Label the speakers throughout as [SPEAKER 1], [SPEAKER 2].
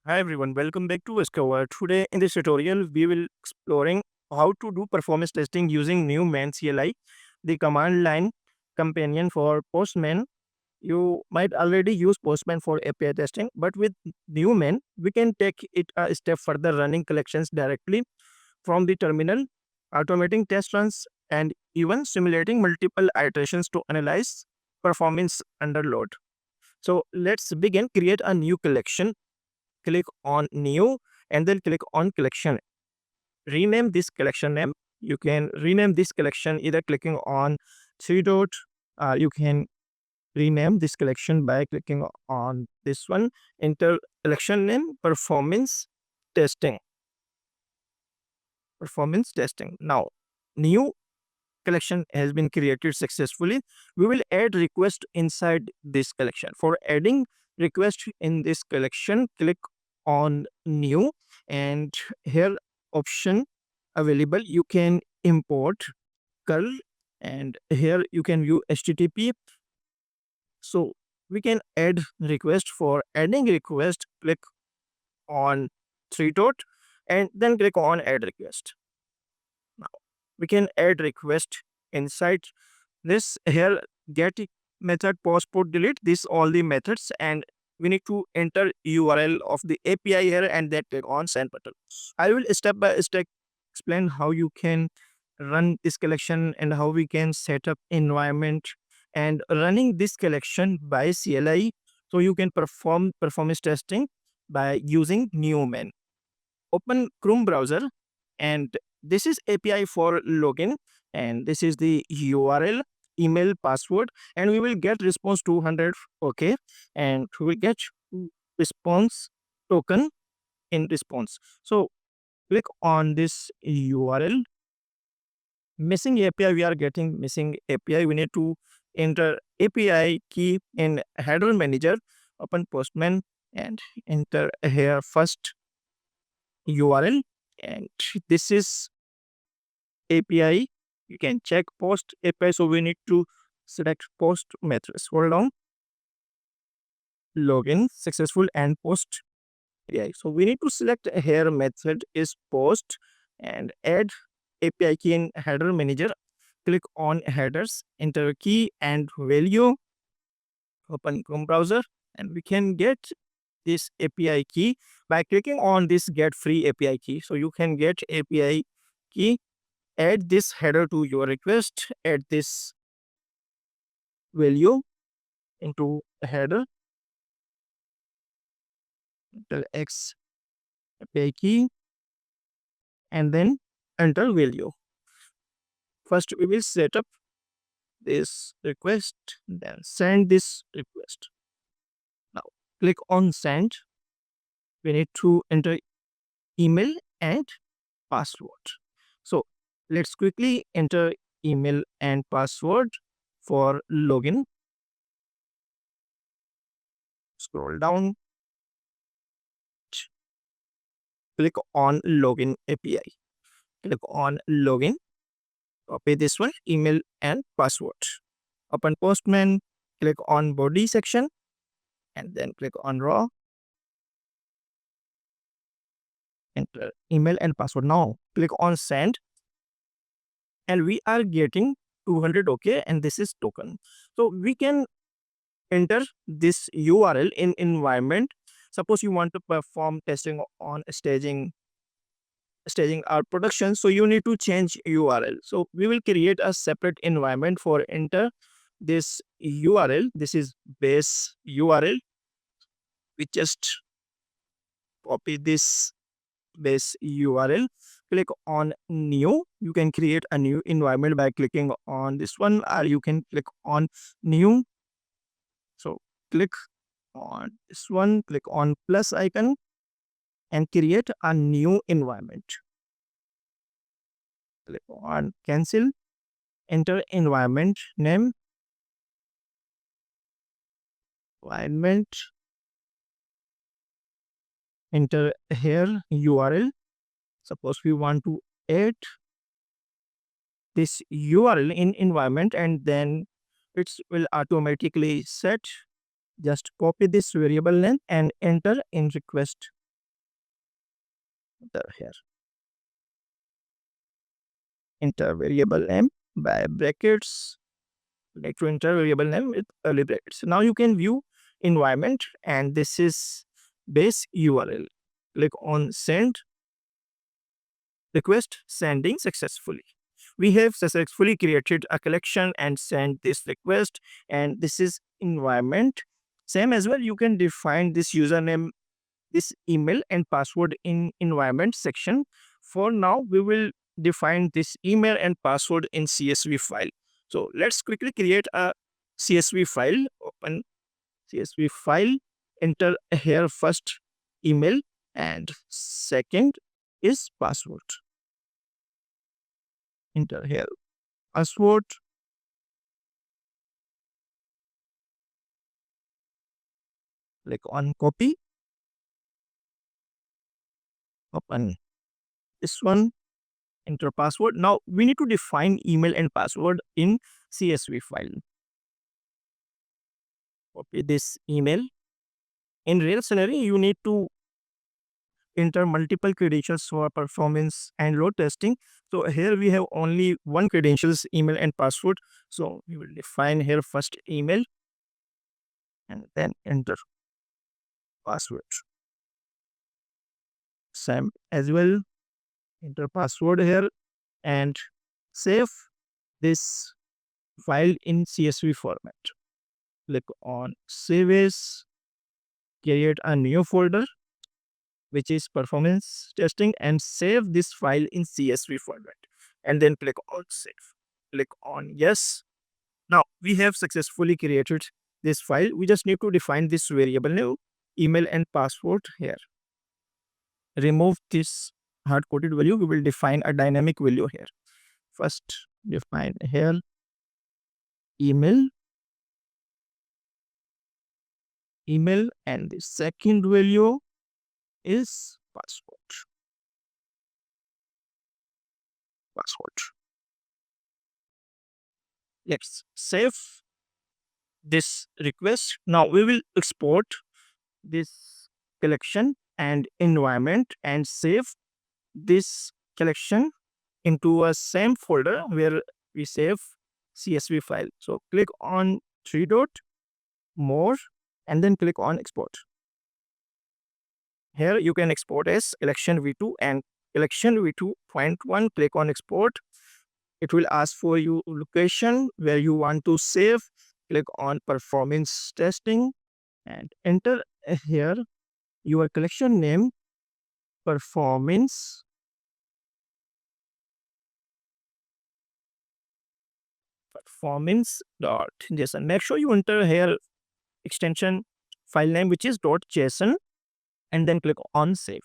[SPEAKER 1] Hi everyone, welcome back to Discover. Today in this tutorial, we will exploring how to do performance testing using Newman CLI, the command line companion for Postman. You might already use Postman for API testing, but with Newman, we can take it a step further, running collections directly from the terminal, automating test runs, and even simulating multiple iterations to analyze performance under load. So let's begin. Create a new collection, click on new, and then click on collection. Rename this collection name. You can rename this collection either clicking on three dot. You can rename this collection by clicking on this one. Enter collection name testing. Performance testing. Now, new collection has been created successfully. We will add request inside this collection. For adding request in this collection, click on new, and here option available. You can import curl, and here you can view HTTP. So we can add request. For adding request, click on three dot and then click on add request. Now we can add request inside this. Here get method, post, put, delete, this all the methods, and we need to enter URL of the API here and then click on send button. I will step by step explain how you can run this collection and how we can set up environment and running this collection by CLI, so you can perform performance testing by using Newman. Open Chrome browser, and this is API for login, and this is the URL, email, password, and we will get response 200. Okay, and we will get response token in response. So click on this URL. Missing API, we are getting missing API. We need to enter API key in header manager. Open Postman and enter here first URL, and this is API. You can check post API. So we need to select post method. Scroll down, login successful and post API. So we need to select here method is post and add API key in header manager. Click on headers, enter key and value. Open Chrome browser, and we can get this API key by clicking on this get free API key. So you can get API key, add this header to your request, add this value into header, enter X API key, and then enter value. First, we will set up this request, then send this request. Now, click on send. We need to enter email and password. So let's quickly enter email and password for login. Scroll down, click on login API. Click on login, copy this one, email and password. Open Postman, click on body section, and then click on raw. Enter email and password. Now click on send, and we are getting 200. Okay, and this is token. So we can enter this URL in environment. Suppose you want to perform testing on staging our production, so you need to change URL. So we will create a separate environment for enter this URL. This is base URL. We just copy this base URL, click on new. You can create a new environment by clicking on this one, or you can click on new. So click on this one, click on plus icon and create a new environment. Click on cancel, enter environment name, environment, enter here URL. Suppose we want to add this URL in environment, and then it will automatically set. Just copy this variable name and enter in request. enter here, enter variable name by brackets, like to enter variable name with early brackets. Now you can view environment, and this is base URL. Click on send, request sending successfully. We have successfully created a collection and sent this request, and this is environment. Same as well, you can define this username, this email and password in environment section. For now, we will define this email and password in CSV file. So let's quickly create a CSV file. Open CSV file, enter here first email and second is password. Enter here password, click on copy, open this one, enter password. Now we need to define email and password in CSV file. Copy this email. In real scenario, you need to enter multiple credentials for performance and load testing. So here we have only one credentials, email and password. So we will define here first email and then enter password. Same as well, enter password here and save this file in CSV format. Click on save as, create a new folder which is performance testing, and save this file in CSV format, and then click on save. Click on yes. Now we have successfully created this file. We just need to define this variable name, email and password here. Remove this hard-coded value. We will define a dynamic value here. First define here email, and the second value is password. Let's save this request. Now we will export this collection and environment and save this collection into a same folder where we save CSV file. So click on three dot, more, and then click on export. Here you can export as collection v2 and collection v2.1. Click on export. It will ask for you location where you want to save. Click on performance testing and enter here your collection name, performance performance.json. Make sure you enter here extension file name which is .json, and then click on save.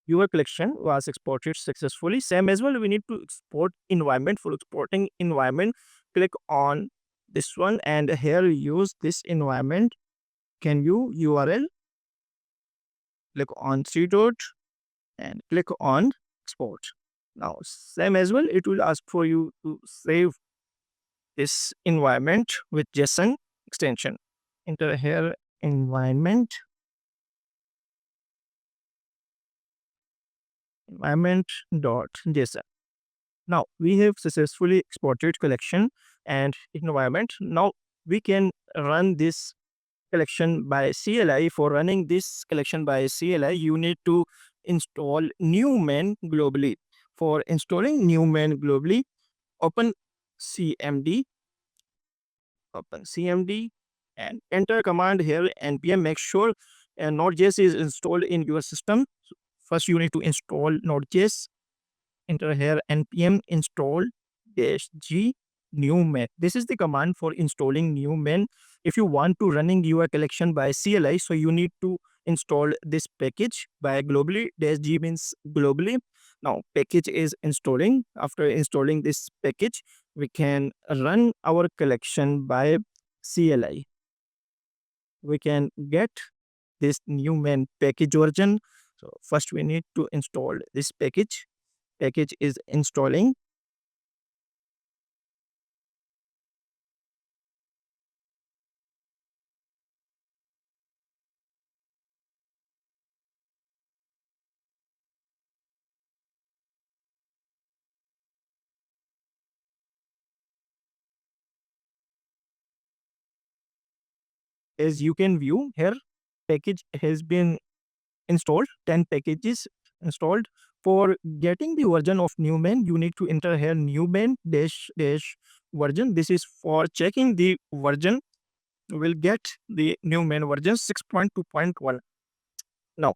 [SPEAKER 1] Your collection was exported successfully. Same as well, we need to export environment. For exporting environment, click on this one and here use this environment. Can you URL? Click on three dot and click on export. Now same as well, it will ask for you to save this environment with JSON extension. Enter here environment.json. Now we have successfully exported collection and environment. Now we can run this collection by CLI. For running this collection by CLI, you need to install Newman globally. For installing Newman globally, open CMD, and enter command here npm. Make sure Node.js is installed in your system. First, you need to install Node.js. Enter here npm install -g Newman. This is the command for installing Newman. If you want to running your collection by CLI, so you need to install this package by globally. -g means globally. Now package is installing. After installing this package, we can run our collection by CLI. We can get this Newman package version. So first we need to install this package. Package is installing. as you can view here, package has been installed, 10 packages installed. For getting the version of Newman, you need to enter here Newman dash dash version. This is for checking the version. We'll get the Newman version 6.2.1. Now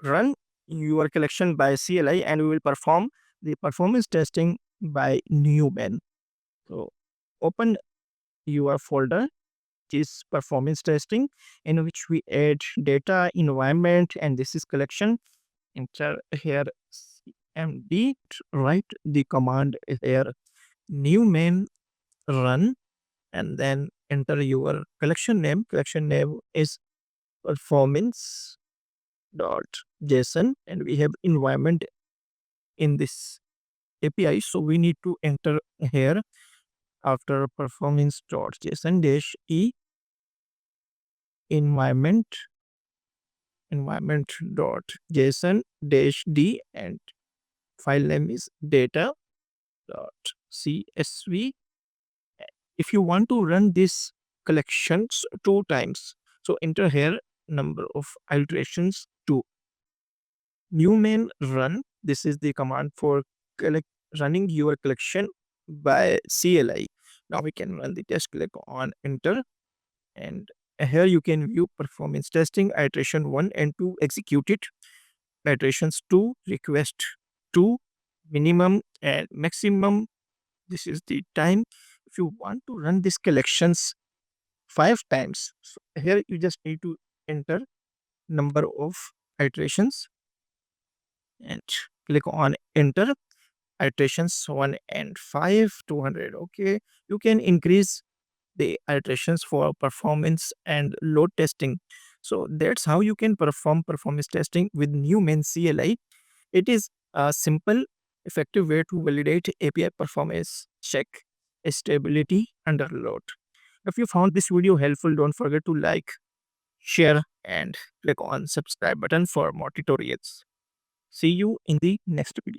[SPEAKER 1] run your collection by CLI and we will perform the performance testing by Newman. So open your folder, which is performance testing, in which we add data, environment, and this is collection. Enter here cmd, write the command here Newman run, and then enter your collection name. Collection name is performance dot json, and we have environment in this API, so we need to enter here after performance dot json dash e environment dot json dash d, and file name is data dot csv. If you want to run this collections 2 times, so enter here number of iterations 2. Newman run, this is the command for running your collection by CLI. Now we can run the test, click on enter, and here you can view performance testing, iteration 1 and 2 executed, iterations 2, request 2, minimum and maximum. This is the time. If you want to run these collections 5 times, so here you just need to enter number of iterations and click on enter, iterations 1 and 5, 200. Okay, you can increase the iterations for performance and load testing. So that's how you can perform performance testing with Newman CLI. It is a simple, effective way to validate API performance, check stability under load. If you found this video helpful, don't forget to like, share, and click on subscribe button for more tutorials. See you in the next video.